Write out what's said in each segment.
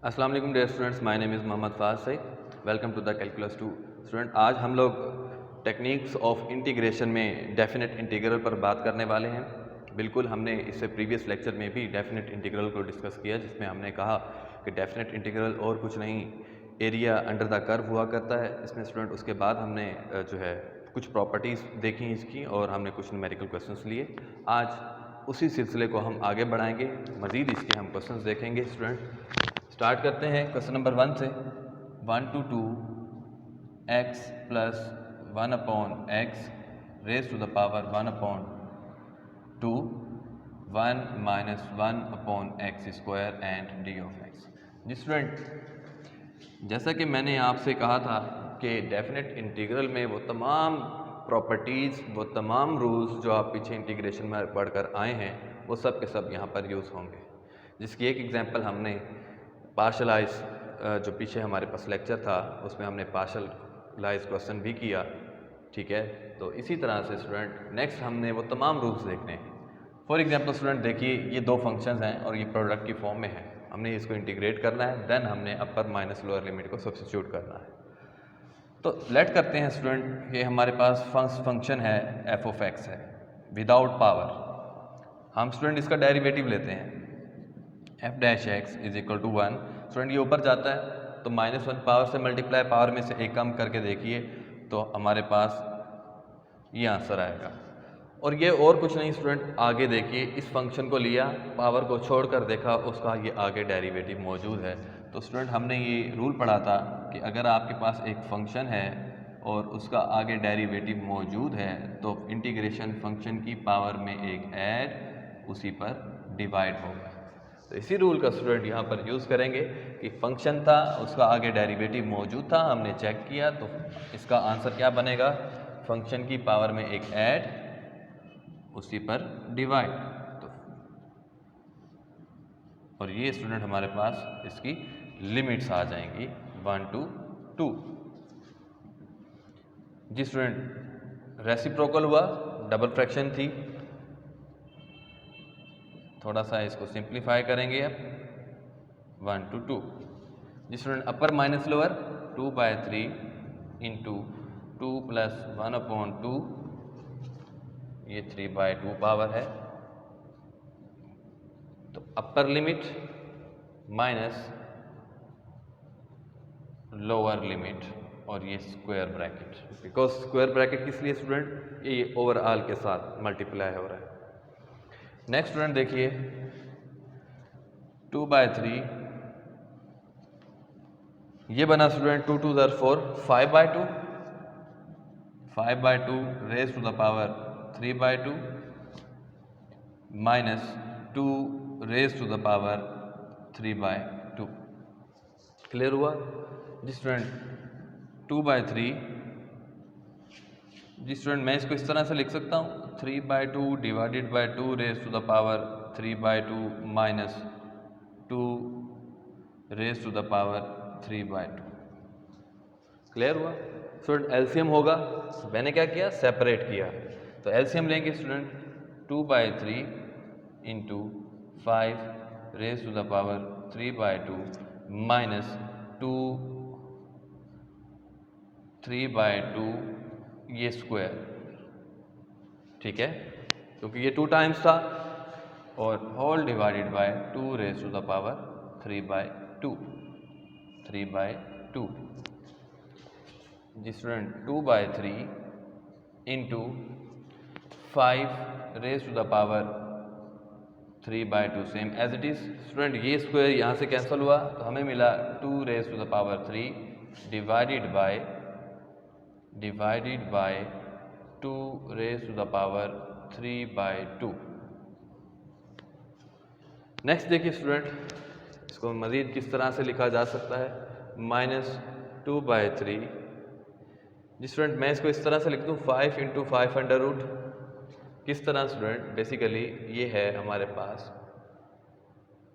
अस्सलाम वालेकुम dear students, my name is Mohammad Faaz Saeed. Welcome to the calculus 2 student. आज हम लोग टेक्निक्स ऑफ इंटीग्रेशन में डेफिनेट इंटीग्रल पर बात करने वाले हैं। बिल्कुल, हमने इससे प्रीवियस लेक्चर में भी डेफिनेट इंटीग्रल को डिस्कस किया, जिसमें हमने कहा कि डेफिनेट इंटीग्रल और कुछ नहीं, एरिया अंडर द कर्व हुआ करता है। इसमें स्टूडेंट उसके बाद हमने जो है कुछ प्रॉपर्टीज़ देखी इसकी और हमने कुछ न्यूमेरिकल क्वेश्चंस लिए। आज उसी सिलसिले को हम आगे बढ़ाएंगे, मज़ीद इसके हम क्वेश्चंस देखेंगे। स्टूडेंट स्टार्ट करते हैं क्वेश्चन नंबर 1 से। 1 to 2 x plus 1 upon x raise to the power 1 upon 2 1 minus 1 upon x square and d of x. जी स्टूडेंट, जैसा कि मैंने आपसे कहा था कि डेफिनेट इंटीग्रल में वो तमाम प्रॉपर्टीज़, वो तमाम रूल्स जो आप पीछे इंटीग्रेशन में पढ़कर आए हैं, वो सब के सब यहाँ पर यूज़ होंगे। जिसकी एक एग्जांपल हमने पार्शलाइज, जो पीछे हमारे पास लेक्चर था उसमें हमने पार्शलाइज क्वेश्चन भी किया, ठीक है। तो इसी तरह से स्टूडेंट नेक्स्ट हमने वो तमाम रूल्स देखने हैं। फॉर एग्जांपल स्टूडेंट देखिए, ये दो फंक्शंस हैं और ये प्रोडक्ट की फॉर्म में है। हमने इसको इंटीग्रेट करना है, देन हमने अपर माइनस लोअर लिमिट को सब्स्टिट्यूट करना है। तो लेट करते हैं स्टूडेंट, ये हमारे पास फंक्शन है एफ ऑफ एक्स है विदाउट पावर। हम स्टूडेंट इसका डेरिवेटिव लेते हैं, f dash x is equal to 1। Student ये ऊपर जाता है तो -1 पावर से मल्टीप्लाई, पावर में से एक कम करके देखिए तो हमारे पास ये आंसर आएगा। और ये और कुछ नहीं स्टूडेंट, आगे देखिए, इस फंक्शन को लिया, पावर को छोड़कर देखा, उसका ये आगे डेरिवेटिव मौजूद है। तो स्टूडेंट हमने ये रूल पढ़ा था कि अगर आपके पास एक फंक्शन है और उसका आगे डेरिवेटिव मौजूद है तो इंटीग्रेशन फंक्शन की पावर में एक ऐड, उसी पर डिवाइड होगा। तो इसी रूल का स्टूडेंट यहाँ पर यूज़ करेंगे कि फंक्शन था, उसका आगे डेरिवेटिव मौजूद था, हमने चेक किया, तो इसका आंसर क्या बनेगा, फंक्शन की पावर में एक ऐड, उसी पर डिवाइड। तो और ये स्टूडेंट हमारे पास इसकी लिमिट्स आ जाएंगी 1 to 2। जी स्टूडेंट, रेसिप्रोकल हुआ, डबल फ्रैक्शन थी, थोड़ा सा इसको सिंप्लीफाई करेंगे अब, 1 to 2। जी student, upper minus lower 2/3 into 2 plus 1 upon 2, ये 3/2 पावर है। तो upper limit minus lower limit और ये square bracket, because square bracket किस लिए स्टूडेंट, ये ओवरऑल के साथ मल्टीप्लाई हो रहा है। नेक्स्ट स्टूडेंट देखिए, 2/3, ये बना student 2 2 4, 5/2, 5/2 raise to the power 3/2 minus 2 raise to the power 3/2। Clear हुआ जी स्टूडेंट। 2/3, जी स्टूडेंट मैं इसको इस तरह से लिख सकता हूँ, 3/2 divided by 2 raise to the power 3/2 minus 2 raise to the power 3/2। Clear हुआ स्टूडेंट। एलसीएम होगा, मैंने क्या किया, सेपरेट किया। तो एलसीएम लेंगे student, 2/3 into 5 raise to the power 3/2 minus 2 3/2, ये स्क्वायर, ठीक है, क्योंकि ये 2 टाइम्स था, और whole divided by 2 raise to the power 3/2, 3/2। जी student, 2/3 into 5 raise to the power 3/2, same as it is student. ये स्क्वायर यहाँ से कैंसिल हुआ तो हमें मिला 2 raise to the power 3 divided by 2 raise to the power 3/2। Next देखिए student, इसको मज़ीद किस तरह से लिखा जा सकता है, -2/3। जी स्टूडेंट, मैं इसको इस तरह से लिख दूँ, 5 इंटू 5 अंडर रूट। किस तरह स्टूडेंट, बेसिकली ये है हमारे पास,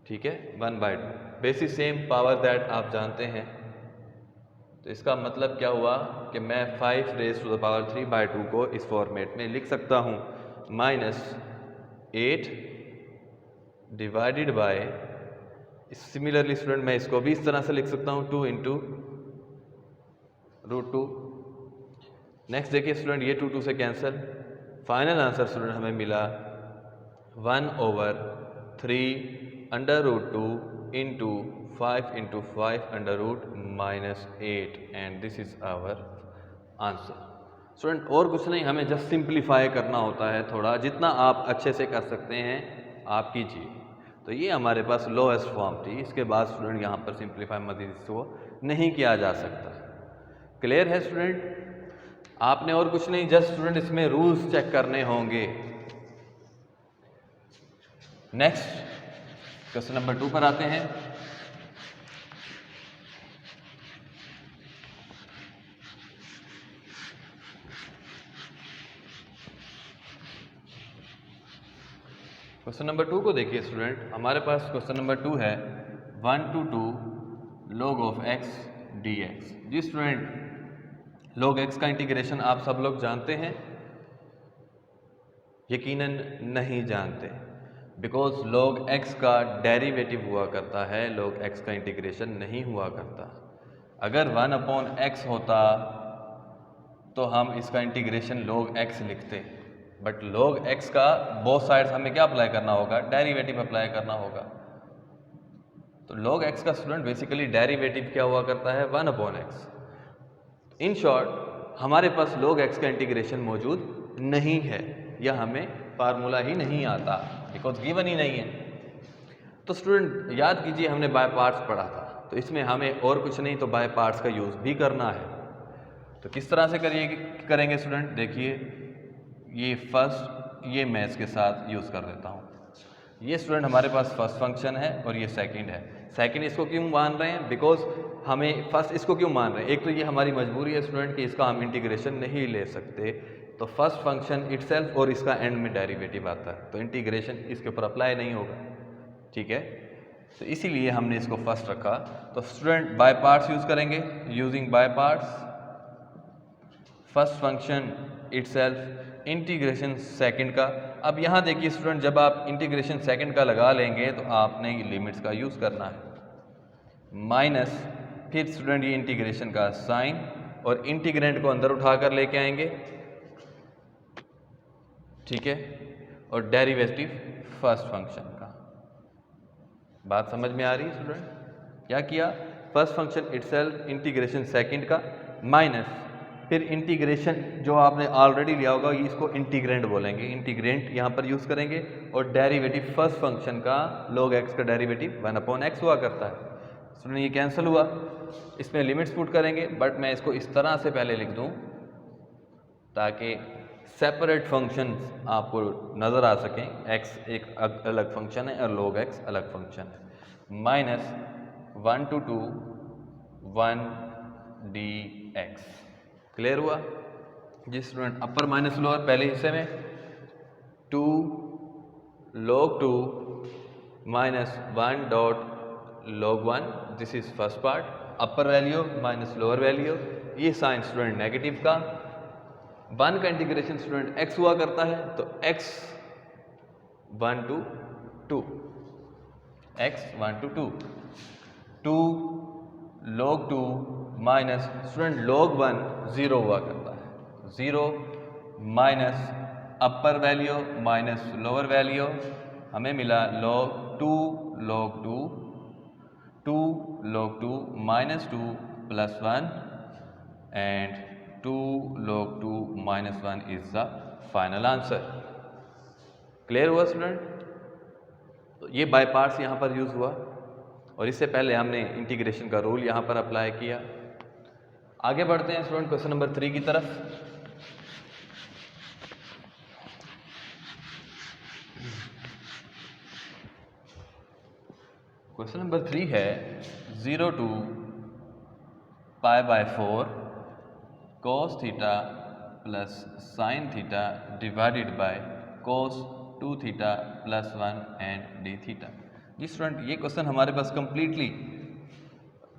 ठीक है, 1/2, बेसिक सेम पावर दैट आप जानते हैं। तो इसका मतलब क्या हुआ कि मैं 5 रेज टू द पावर 3/2 को इस फॉर्मेट में लिख सकता हूँ, -8 डिवाइडेड बाय सिमिलरली स्टूडेंट मैं इसको भी इस तरह से लिख सकता हूँ 2 इंटू √2। नेक्स्ट देखिए स्टूडेंट ये 2 से कैंसिल, फाइनल आंसर स्टूडेंट हमें मिला 1/3 √2 into 5 into 5 √-8 and this is our answer. Student और कुछ नहीं, हमें जस्ट सिंप्लीफाई करना होता है थोड़ा, जितना आप अच्छे से कर सकते हैं आप कीजिए। तो ये हमारे पास लोएस्ट फॉर्म थी, इसके बाद स्टूडेंट यहाँ पर सिंप्लीफाई मजीद इसको नहीं किया जा सकता। क्लियर है स्टूडेंट? आपने और कुछ नहीं, जस्ट स्टूडेंट इसमें रूल्स चेक करने होंगे। नेक्स्ट क्वेश्चन नंबर 2 पर आते हैं। क्वेश्चन नंबर 2 को देखिए स्टूडेंट, हमारे पास क्वेश्चन नंबर 2 है 1 to 2 log of x dx। जी स्टूडेंट log x का इंटीग्रेशन आप सब लोग जानते हैं? यकीनन नहीं जानते, बिकॉज log x का डेरिवेटिव हुआ करता है, log x का इंटीग्रेशन नहीं हुआ करता। अगर 1/x होता तो हम इसका इंटीग्रेशन log x लिखते, बट log x का बोथ साइड्स हमें क्या अप्लाई करना होगा? डेरिवेटिव अप्लाई करना होगा। तो log x का स्टूडेंट बेसिकली डेरिवेटिव क्या हुआ करता है? 1/x। इन शॉर्ट हमारे पास log x का इंटीग्रेशन मौजूद नहीं है, या हमें फार्मूला ही नहीं आता, बिकॉज गिवन ही नहीं है। तो स्टूडेंट याद कीजिए हमने बाय पार्ट्स पढ़ा था, तो इसमें हमें और कुछ नहीं तो बाय पार्ट्स का यूज़ भी करना है। तो किस तरह से करेंगे स्टूडेंट? देखिए ये फर्स्ट, ये मैं इसके साथ यूज़ कर देता हूँ। ये स्टूडेंट हमारे पास फर्स्ट फंक्शन है और ये सेकंड है। सेकंड इसको क्यों मान रहे हैं? बिकॉज हमें फर्स्ट इसको क्यों मान रहे हैं? एक तो ये हमारी मजबूरी है स्टूडेंट कि इसका हम इंटीग्रेशन नहीं ले सकते, तो फर्स्ट फंक्शन इटसेल्फ और इसका एंड में डेरिवेटिव आता है, तो इंटीग्रेशन इसके ऊपर अप्लाई नहीं होगा। ठीक है, तो इसीलिए हमने इसको फर्स्ट रखा। तो स्टूडेंट बाय पार्ट्स यूज़ करेंगे, using by parts first function itself integration second का। अब यहाँ देखिए स्टूडेंट, जब आप इंटीग्रेशन सेकंड का लगा लेंगे तो आपने लिमिट्स का यूज़ करना है, माइनस फिर स्टूडेंट ये इंटीग्रेशन का साइन और इंटीग्रेंड को अंदर उठा कर लेके आएंगे। ठीक है, और डेरिवेटिव फर्स्ट फंक्शन का। बात समझ में आ रही है स्टूडेंट? क्या किया? First function itself integration second का माइनस फिर इंटीग्रेशन जो आपने ऑलरेडी लिया होगा, इसको इंटीग्रेंड बोलेंगे, इंटीग्रेंट यहाँ पर यूज़ करेंगे, और डेरिवेटिव फर्स्ट फंक्शन का log x का डेरिवेटिव 1/x हुआ करता है। स्टूडेंट ये कैंसिल हुआ, इसमें लिमिट्स पुट करेंगे, बट मैं इसको इस तरह से पहले लिख दूँ ताकि सेपरेट फंक्शंस आपको नज़र आ सकें। x एक अलग फंक्शन है और log x अलग फंक्शन है। Minus 1 to 2 1 dx। क्लियर हुआ जी स्टूडेंट? अपर माइनस लोअर, पहले हिस्से में 2 log 2 minus 1 log 1, this is first part, upper value minus lower value. ये साइन स्टूडेंट नेगेटिव का, 1 का इंटीग्रेशन स्टूडेंट x हुआ करता है, तो x 1 to 2, x 1 to 2, 2 log 2 minus student log 1 0 हुआ करता है, 0 माइनस अपर वैल्यू माइनस लोअर वैल्यू, हमें मिला log 2 log 2, 2 log 2 minus 2 plus 1 and 2 log 2 minus 1 is the final answer. Clear हुआ स्टूडेंट? तो ये बाय पार्ट्स यहाँ पर यूज़ हुआ, और इससे पहले हमने इंटीग्रेशन का रूल यहाँ पर अप्लाई किया। आगे बढ़ते हैं स्टूडेंट क्वेश्चन नंबर 3 की तरफ। क्वेश्चन नंबर 3 है 0 to π/4 cos theta plus sine theta divided by cos 2 theta plus 1 and d theta. जी स्टूडेंट ये क्वेश्चन हमारे पास कंप्लीटली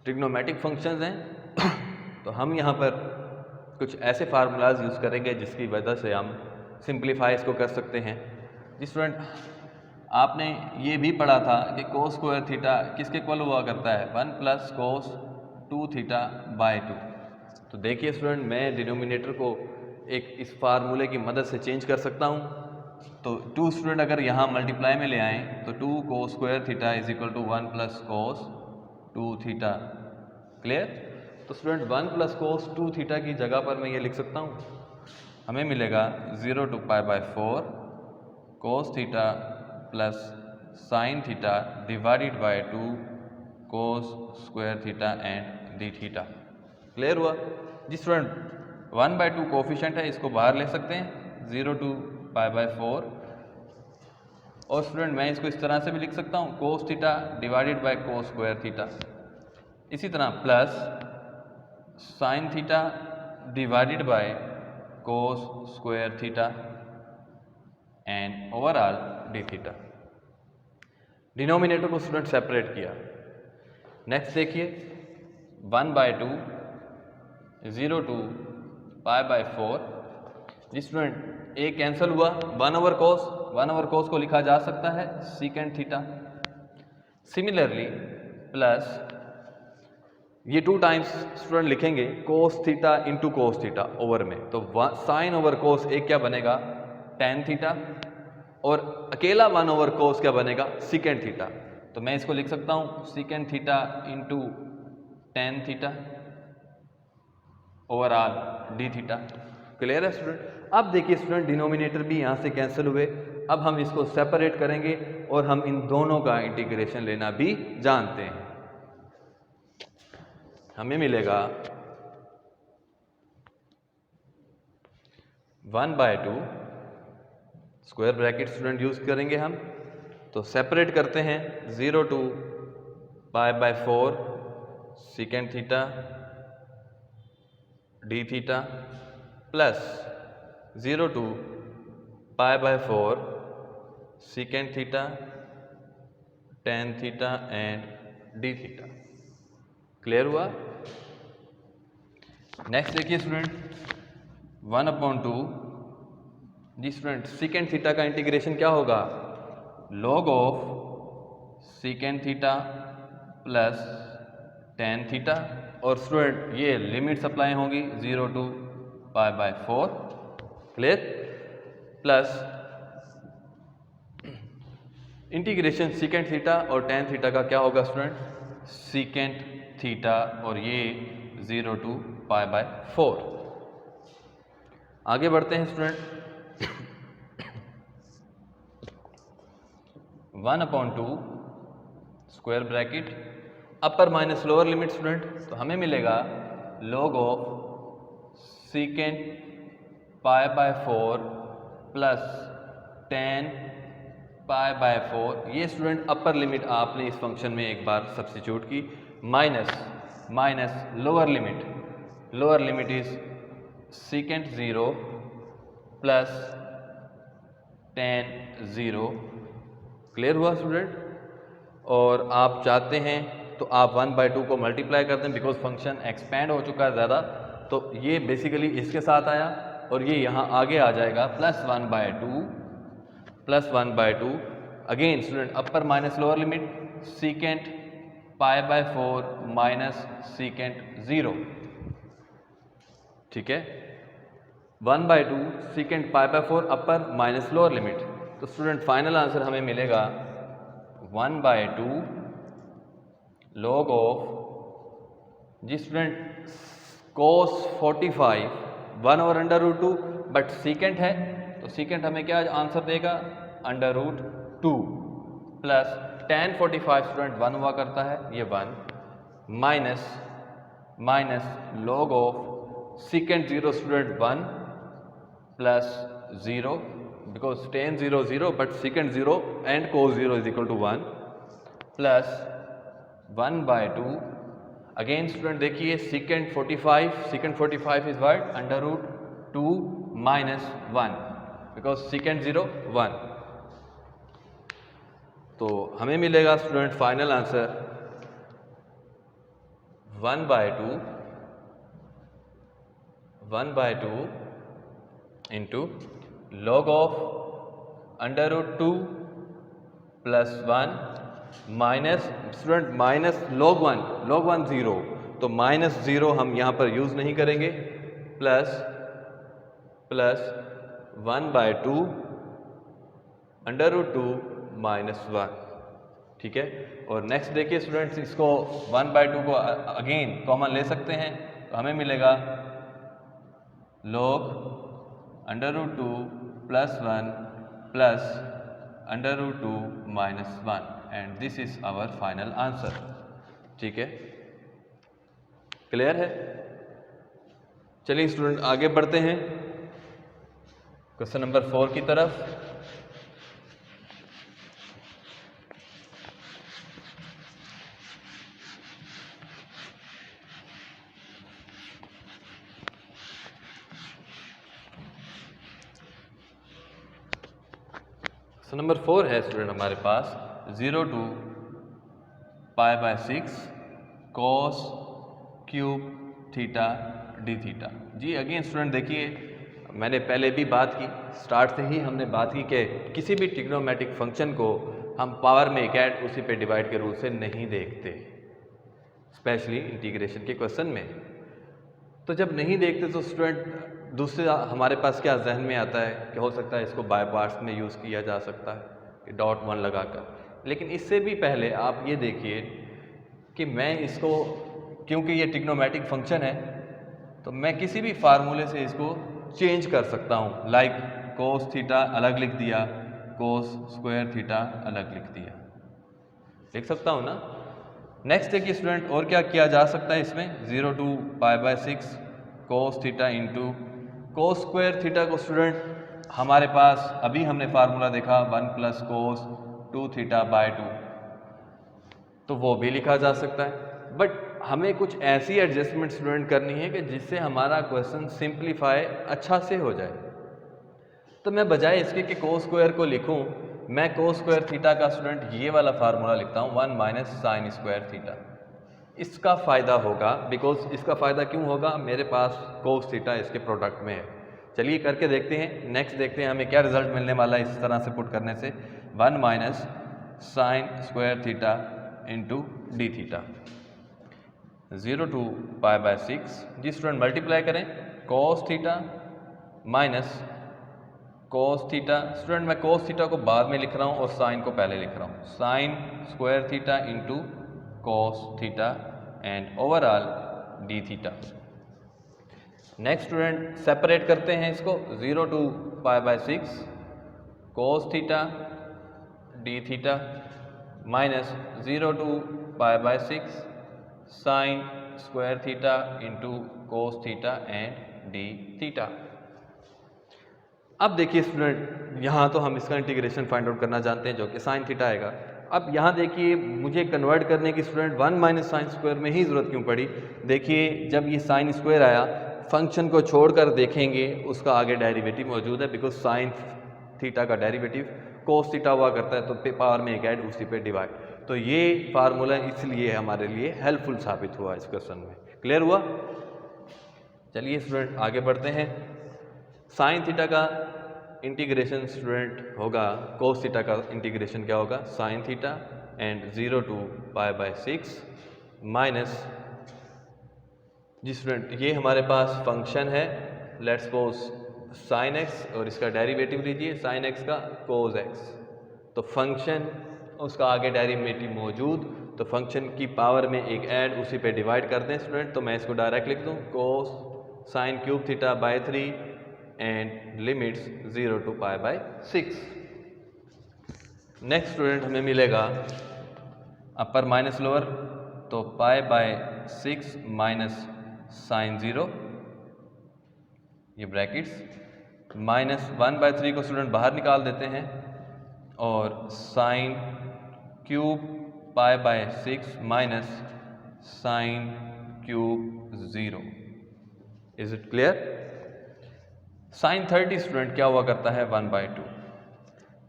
ट्रिग्नोमेट्रिक फंक्शंस हैं, तो हम यहाँ पर कुछ ऐसे फार्मूलाज यूज़ करेंगे जिसकी वजह से हम सिंप्लीफाई इसको कर सकते हैं। जी स्टूडेंट आपने ये भी पढ़ा था कि कोस स्क्वायर थीटा किसके इक्वल हुआ करता है, 1 प्लस कोस 2 थीटा बाय 2। तो देखिए स्टूडेंट, मैं डिनोमिनेटर को एक इस फार्मूले की मदद से चेंज कर सकता हूँ। तो 2 स्टूडेंट अगर यहाँ मल्टीप्लाई में ले आएँ तो 2 cos square theta is equal to 1 plus cos 2 theta. Clear? तो स्टूडेंट 1 प्लस कोस 2 थीटा की जगह पर मैं ये लिख सकता हूँ, हमें मिलेगा 0 to pi by 4 cos theta plus sine theta divided by 2 cos square theta and d theta. Clear हुआ जी स्टूडेंट? 1/2 कोफिशिएंट है, इसको बाहर ले सकते हैं, 0 टू पाई बाय 4। और स्टूडेंट मैं इसको इस तरह से भी लिख सकता हूँ, cos theta divided by cos square theta. इसी तरह plus sine theta divided by cos square theta and overall d theta. Denominator को स्टूडेंट सेपरेट किया। नेक्स्ट देखिए 1/2 0 टू पाई बाय 4। जी स्टूडेंट ए कैंसिल हुआ, 1/cos को लिखा जा सकता है सीकेंड थीटा। सिमिलरली प्लस ये 2 टाइम्स स्टूडेंट लिखेंगे कोस theta into cos theta over में, तो साइन ओवर कोस एक क्या बनेगा, टेन थीटा, और अकेला 1/cos क्या बनेगा, सीकेंड थीटा। तो मैं इसको लिख सकता हूँ secant theta into tan theta overall d theta. Clear है स्टूडेंट? अब देखिए स्टूडेंट, डिनोमिनेटर भी यहाँ से कैंसिल हुए। अब हम इसको सेपरेट करेंगे और हम इन दोनों का इंटीग्रेशन लेना भी जानते हैं। हमें मिलेगा 1/2 स्क्वायर ब्रैकेट स्टूडेंट यूज करेंगे हम, तो सेपरेट करते हैं 0 to pi by 4 secant theta d theta plus 0 to pi by 4 secant theta tan theta and d theta. Clear हुआ? नेक्स्ट देखिए स्टूडेंट 1/2। जी स्टूडेंट सीकेंड थीटा का इंटीग्रेशन क्या होगा, log of secant theta plus tan theta, और student ये limits apply होंगी 0 to pi by 4। Clear? Plus integration secant theta और टेन थीटा का क्या होगा स्टूडेंट, सीकेंड थीटा, और ये 0 टू पाई बाय 4। आगे बढ़ते हैं स्टूडेंट 1/2 स्क्वायर ब्रैकेट अपर माइनस लोअर लिमिट स्टूडेंट, तो हमें मिलेगा log of सीकेंड pi by 4 plus ten pi by 4। ये स्टूडेंट अपर लिमिट आपने इस फंक्शन में एक बार सब्स्टिट्यूट की, minus lower limit is सीकेंड 0 plus ten 0। Clear हुआ स्टूडेंट? और आप चाहते हैं तो आप 1/2 को मल्टीप्लाई करते हैं, बिकॉज फंक्शन एक्सपैंड हो चुका है ज़्यादा, तो ये बेसिकली इसके साथ आया और ये यहाँ आगे आ जाएगा plus 1/2 again student upper minus lower limit secant pi by 4 minus secant 0। ठीक है, 1/2 secant pi by 4 upper minus lower limit. तो स्टूडेंट फाइनल आंसर हमें मिलेगा 1/2 लॉग ऑफ, जी स्टूडेंट cos 45 1/√2, बट सीकेंट है तो सीकेंट हमें क्या आंसर देगा, √2 प्लस tan 45 स्टूडेंट 1 हुआ करता है, ये 1 minus log of secant 0 student 1 plus 0, because tan 0 0 but secant 0 and cos 0 is equal to 1 plus 1/2 again student देखिए secant 45 is what, √2 minus 1, because secant 0 1। तो हमें मिलेगा student final answer 1/2 into log of √2 +1 minus student minus log 1 0, तो -0 हम यहाँ पर use नहीं करेंगे, प्लस 1/2 √2 -1, ठीक है। और नेक्स्ट देखिए स्टूडेंट्स, इसको 1/2 को अगेन कॉमन ले सकते हैं, तो हमें मिलेगा log √2 +1 plus √2 -1 and this is our final answer, ठीक है। क्लियर है? चलिए स्टूडेंट आगे बढ़ते हैं क्वेश्चन नंबर 4 की तरफ। क्वेश्चन नंबर 4 है स्टूडेंट हमारे पास 0 to π/6 cos cube theta d theta. जी अगेन स्टूडेंट देखिए, मैंने पहले भी बात की, स्टार्ट से ही हमने बात की कि किसी भी ट्रिग्नोमेट्रिक फंक्शन को हम पावर में एक ऐड उसी पे डिवाइड के रूल से नहीं देखते, स्पेशली इंटीग्रेशन के क्वेश्चन में। तो जब नहीं देखते तो स्टूडेंट दूसरा हमारे पास क्या जहन में आता है कि हो सकता है इसको बाय पार्ट्स में यूज़ किया जा सकता है, डॉट 1 लगाकर। लेकिन इससे भी पहले आप ये देखिए कि मैं इसको, क्योंकि ये ट्रिग्नोमेट्रिक फंक्शन है, तो मैं किसी भी फार्मूले से इसको चेंज कर सकता हूँ। लाइक कोस थीटा अलग लिख दिया, कोस स्क्वायर थीटा अलग लिख दिया, लिख सकता हूँ ना। नेक्स्ट देखिए स्टूडेंट, और क्या किया जा सकता है इसमें, 0 to π/6 cos theta into cos square theta को स्टूडेंट हमारे पास अभी हमने फार्मूला देखा 1 + कोस 2 θ/2, तो वो भी लिखा जा सकता है। बट हमें कुछ ऐसी एडजस्टमेंट स्टूडेंट करनी है कि जिससे हमारा क्वेश्चन सिंप्लीफाई अच्छा से हो जाए। तो मैं बजाय इसके कि कोस स्क्वायर को लिखूं, मैं कोस स्क्वायर थीटा का स्टूडेंट ये वाला फार्मूला लिखता हूँ 1 - sin स्क्वायर थीटा। इसका फ़ायदा होगा, बिकॉज इसका फ़ायदा क्यों होगा, मेरे पास कोस थीटा इसके प्रोडक्ट में है। चलिए करके देखते हैं। नेक्स्ट देखते हैं हमें क्या रिजल्ट मिलने वाला है इस तरह से पुट करने से, 1 - sin square theta into d theta, 0 to π/6। जी स्टूडेंट मल्टीप्लाई करें, cos theta minus cos theta. Student मैं cos थीटा को बाद में लिख रहा हूँ और sin को पहले लिख रहा हूँ, sin square theta into cos theta and overall d theta. Next student separate करते हैं इसको, 0 to π/6 cos theta d theta minus 0 to π/6 sin square theta into cos theta and d theta. अब देखिए स्टूडेंट, यहाँ तो हम इसका इंटीग्रेशन फाइंड आउट करना जानते हैं जो कि साइन थीटा आएगा। अब यहाँ देखिए मुझे कन्वर्ट करने की स्टूडेंट 1 - sin स्क्वायर में ही ज़रूरत क्यों पड़ी। देखिए जब ये साइन स्क्वायर आया, फंक्शन को छोड़कर देखेंगे उसका आगे डेरिवेटिव मौजूद है, बिकॉज साइन थीटा का डेरिवेटिव कोस थीटा हुआ करता है, तो पावर में एक ऐड उसी पे डिवाइड। तो ये फार्मूला इसलिए हमारे लिए हेल्पफुल साबित हुआ इस क्वेश्चन में। क्लियर हुआ? चलिए स्टूडेंट आगे बढ़ते हैं। साइन थीटा का इंटीग्रेशन स्टूडेंट होगा, कोस थीटा का इंटीग्रेशन क्या होगा, sine theta and 0 to π/6 minus, जी स्टूडेंट ये हमारे पास फंक्शन है, लेट्स सपोज साइन एक्स, और इसका डेरिवेटिव लीजिए साइन एक्स का कोस एक्स। तो फंक्शन उसका आगे डेरिवेटिव मौजूद, तो फंक्शन की पावर में एक ऐड उसी पे डिवाइड कर दें स्टूडेंट। तो मैं इसको डायरेक्ट लिख दूँ, cos sine cube theta by 3 and limits 0 to π/6। Next student हमें मिलेगा अपर माइनस लोअर, तो π/6 माइनस साइन 0, ये ब्रैकेट्स, माइनस 1/3 को स्टूडेंट बाहर निकाल देते हैं, और sine cube π/6 minus sine cube 0। Is it clear? Sine 30 student क्या हुआ करता है, 1/2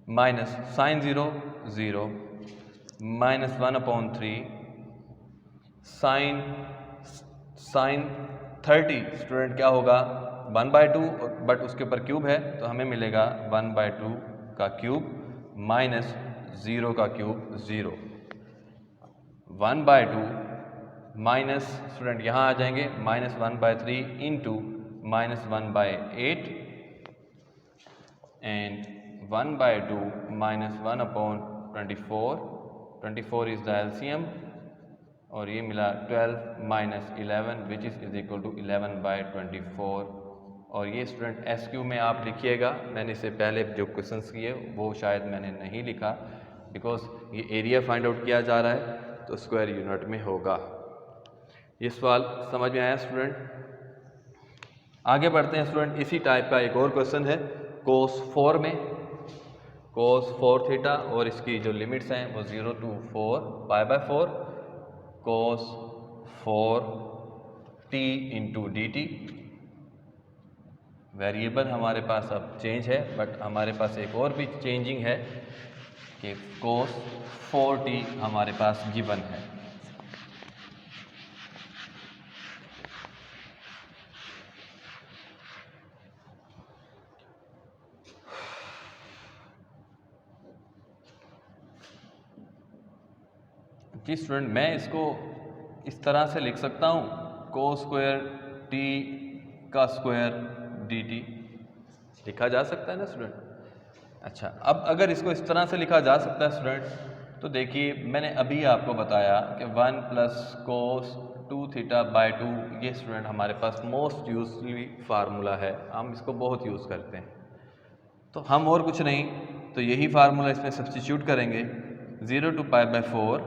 minus sine 0 0 minus 1/3 sine 30 student क्या होगा, 1/2, बट उसके ऊपर क्यूब है तो हमें मिलेगा 1/2 का क्यूब माइनस 0 का क्यूब 0, 1/2 माइनस स्टूडेंट यहाँ आ जाएंगे -1/3 into -1/8 and 1/2 -1/24, 24 is the LCM और ये मिला 12 minus 11 which is equal to 11/24। और ये स्टूडेंट एसक्यू में आप लिखिएगा, मैंने इससे पहले जो क्वेश्चंस किए वो शायद मैंने नहीं लिखा बिकॉज ये एरिया फाइंड आउट किया जा रहा है तो स्क्वायर यूनिट में होगा। ये सवाल समझ में आया स्टूडेंट? आगे बढ़ते हैं स्टूडेंट, इसी टाइप का एक और क्वेश्चन है cos 4 में, cos 4 थीटा और इसकी जो लिमिट्स हैं वो 0 to 4 π/4 cos 4 t into d T. Variable हमारे पास अब चेंज है बट हमारे पास एक और भी चेंजिंग है कि cos 4t हमारे पास गिवन है। जी स्टूडेंट, मैं इसको इस तरह से लिख सकता हूँ cos स्क्वायर t का स्क्वायर dt, लिखा जा सकता है ना स्टूडेंट? अच्छा, अब अगर इसको इस तरह से लिखा जा सकता है स्टूडेंट तो देखिए मैंने अभी आपको बताया कि 1 प्लस cos 2 θ/2 ये स्टूडेंट हमारे पास मोस्ट यूजली फार्मूला है, हम इसको बहुत यूज़ करते हैं। तो हम और कुछ नहीं तो यही फार्मूला इसमें सब्स्टिट्यूट करेंगे 0 to π/4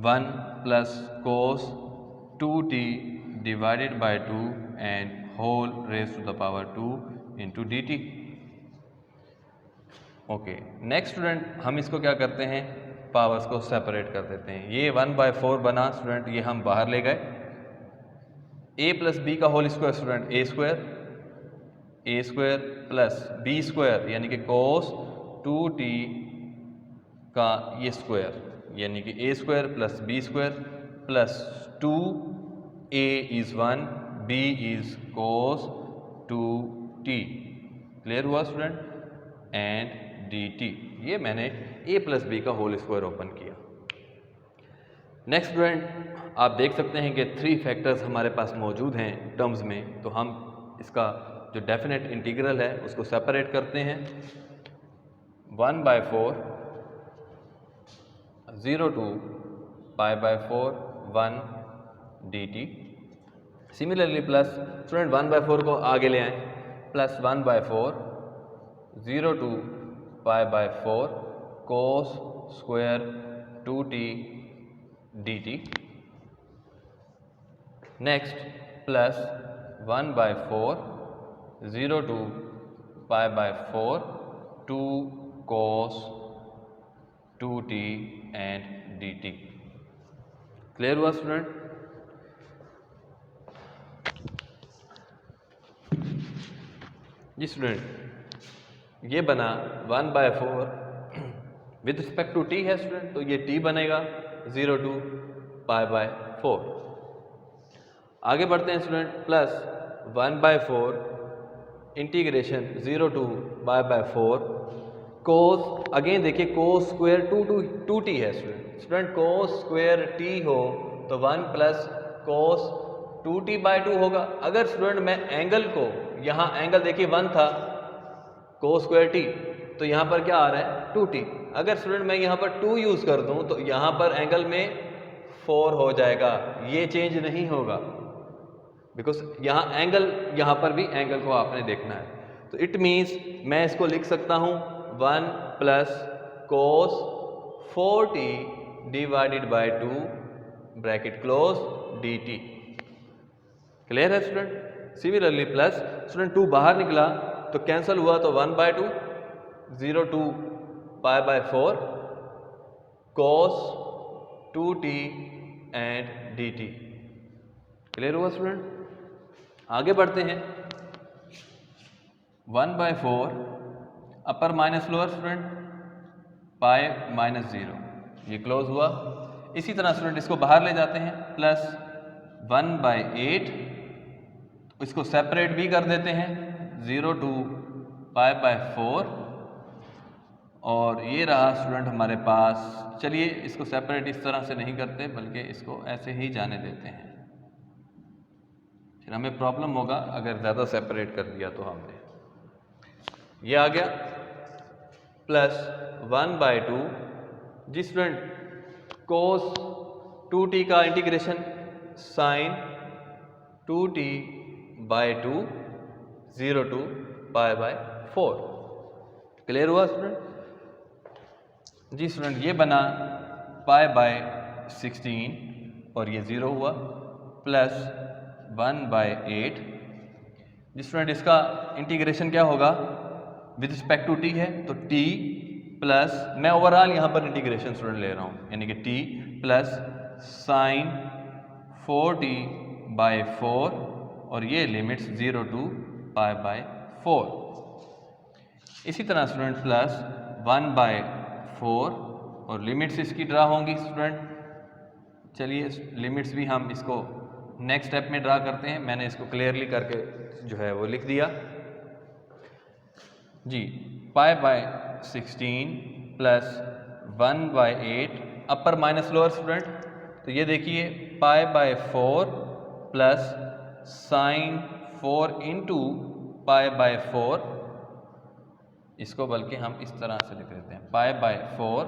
1 plus cos 2t divided by 2 and whole raise to the power 2 into d t. Okay, next student हम इसको क्या करते हैं, पावर्स को सेपरेट कर देते हैं। ये 1/4 बना स्टूडेंट, ये हम बाहर ले गए। a प्लस बी का whole square student a square plus b square यानी कि cos 2t का ये स्क्वायर यानी कि a square plus b square plus 2a is 1 b is cos 2t। Clear हुआ स्टूडेंट? एंड dt, ये मैंने a प्लस बी का होल स्क्वायर ओपन किया। नेक्स्ट स्टूडेंट आप देख सकते हैं कि 3 फैक्टर्स हमारे पास मौजूद हैं टर्म्स में, तो हम इसका जो डेफिनेट इंटीग्रल है उसको सेपरेट करते हैं। 1/4 0 to π/4 1 dt। Similarly plus student 1/4 को आगे ले आएँ, plus 1/4 0 to π/4 cos square 2t dt। Next plus 1/4 0 to π/4 2 cos 2t and dt। Clear हुआ स्टूडेंट? जी स्टूडेंट, ये बना 1/4 विद रिस्पेक्ट टू t है स्टूडेंट, तो ये t बनेगा 0 to π/4। आगे बढ़ते हैं student, plus 1/4 integration 0 to π/4 cos, again देखिए cos स्क्वायर 2t है स्टूडेंट, cos स्क्वायर t हो तो 1 प्लस cos 2t/2 होगा। अगर स्टूडेंट मैं एंगल को, यहाँ एंगल देखिए 1 था cos स्क्वायर t, तो यहाँ पर क्या आ रहा है 2t। अगर स्टूडेंट मैं यहाँ पर 2 यूज़ कर दूँ तो यहाँ पर एंगल में 4 हो जाएगा, ये चेंज नहीं होगा बिकॉज यहाँ एंगल, यहाँ पर भी एंगल को आपने देखना है। तो इट मीन्स मैं इसको लिख सकता हूँ 1 plus cos 4t divided by 2 bracket close dt। Clear है स्टूडेंट? सिमिलरली प्लस स्टूडेंट 2 बाहर निकला तो कैंसिल हुआ तो 1/2 0 to π/4 cos 2t and dt। Clear हुआ स्टूडेंट? आगे बढ़ते हैं 1/4 अपर माइनस लोअर स्टूडेंट π-0, ये क्लोज हुआ। इसी तरह स्टूडेंट इसको बाहर ले जाते हैं, प्लस 1/8 इसको सेपरेट भी कर देते हैं 0 to π/4 और ये रहा स्टूडेंट हमारे पास। चलिए इसको सेपरेट इस तरह से नहीं करते बल्कि इसको ऐसे ही जाने देते हैं, फिर हमें प्रॉब्लम होगा अगर ज़्यादा सेपरेट कर दिया तो हमने। ये आ गया प्लस 1/2 जी स्टूडेंट कोस 2t का integration sine 2t/2 0 to π/4। Clear हुआ स्टूडेंट? जी स्टूडेंट ये बना π/16 और ये 0 हुआ प्लस 1/8। जी स्टूडेंट इसका इंटीग्रेशन क्या होगा विद रिस्पेक्ट टू t है तो t प्लस, मैं ओवरऑल यहाँ पर इंटीग्रेशन स्टूडेंट ले रहा हूँ, यानी कि t प्लस साइन 4t/4 और ये लिमिट्स 0 to π/4। इसी तरह स्टूडेंट प्लस 1/4 और लिमिट्स इसकी ड्रा होंगी स्टूडेंट। चलिए लिमिट्स भी हम इसको नेक्स्ट स्टेप में ड्रा करते हैं, मैंने इसको क्लियरली करके जो है वो लिख दिया जी। π/16 plus 1/8 upper minus lower student, तो ये देखिए π/4 प्लस साइन 4 इंटू π/4, इसको बल्कि हम इस तरह से लिख देते हैं π/4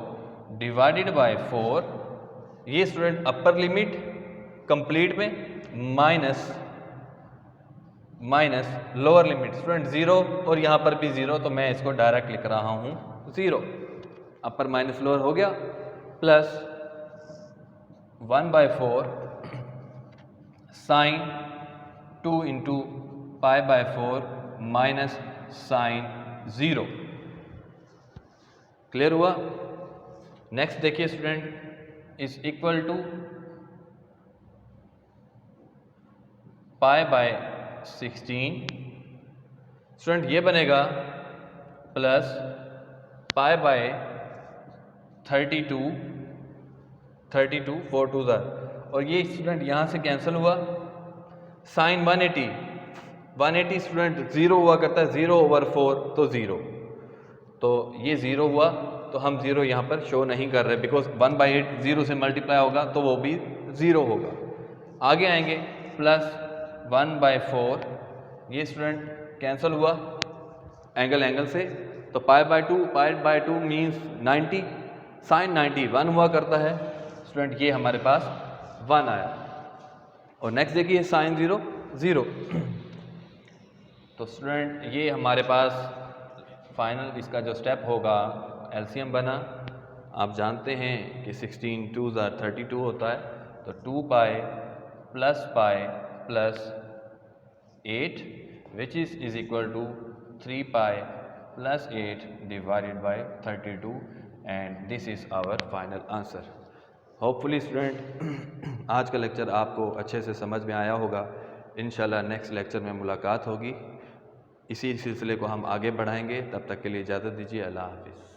डिवाइडेड बाय 4, ये स्टूडेंट अपर लिमिट कंप्लीट में माइनस लोअर लिमिट स्टूडेंट 0 और यहाँ पर भी 0, तो मैं इसको डायरेक्ट लिख रहा हूँ 0, अपर माइनस लोअर हो गया plus 1/4 sine 2 into π/4 minus sine 0। Clear हुआ? नेक्स्ट देखिए student is equal to π/16 student ये बनेगा प्लस π/32 4 2 और ये स्टूडेंट यहाँ से कैंसिल हुआ। साइन 180 स्टूडेंट 0 हुआ करता है, 0/4 तो 0, तो ये 0 हुआ तो हम 0 यहाँ पर शो नहीं कर रहे बिकॉज 1/8 0 से मल्टीप्लाई होगा तो वो भी 0 होगा। आगे आएंगे प्लस 1/4, ये स्टूडेंट कैंसिल हुआ एंगल से, तो π/2 मीन्स 90, साइन 90 1 हुआ करता है स्टूडेंट, ये हमारे पास 1 आया। और नेक्स्ट देखिए साइन 0 तो स्टूडेंट ये हमारे पास फाइनल इसका जो स्टेप होगा एलसीएम बना। आप जानते हैं कि 16 2s are 32 होता है, तो 2π plus π plus 8 which is equal to 3π plus 8 divided by 32 and this is our final answer. Hopefully student आज का लेक्चर आपको अच्छे से समझ में आया होगा। इंशाल्लाह नेक्स्ट लेक्चर में मुलाकात होगी, इसी सिलसिले को हम आगे बढ़ाएंगे। तब तक के लिए इजाज़त दीजिए। अल्लाह हाफिज़।